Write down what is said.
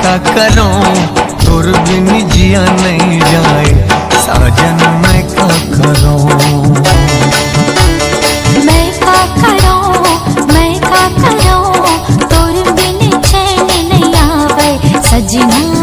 का करूं तोर बिन जिया नहीं जाए साजन मैं का करूं। मैं का करूं तोर बिन चैन नहीं आवे सजना।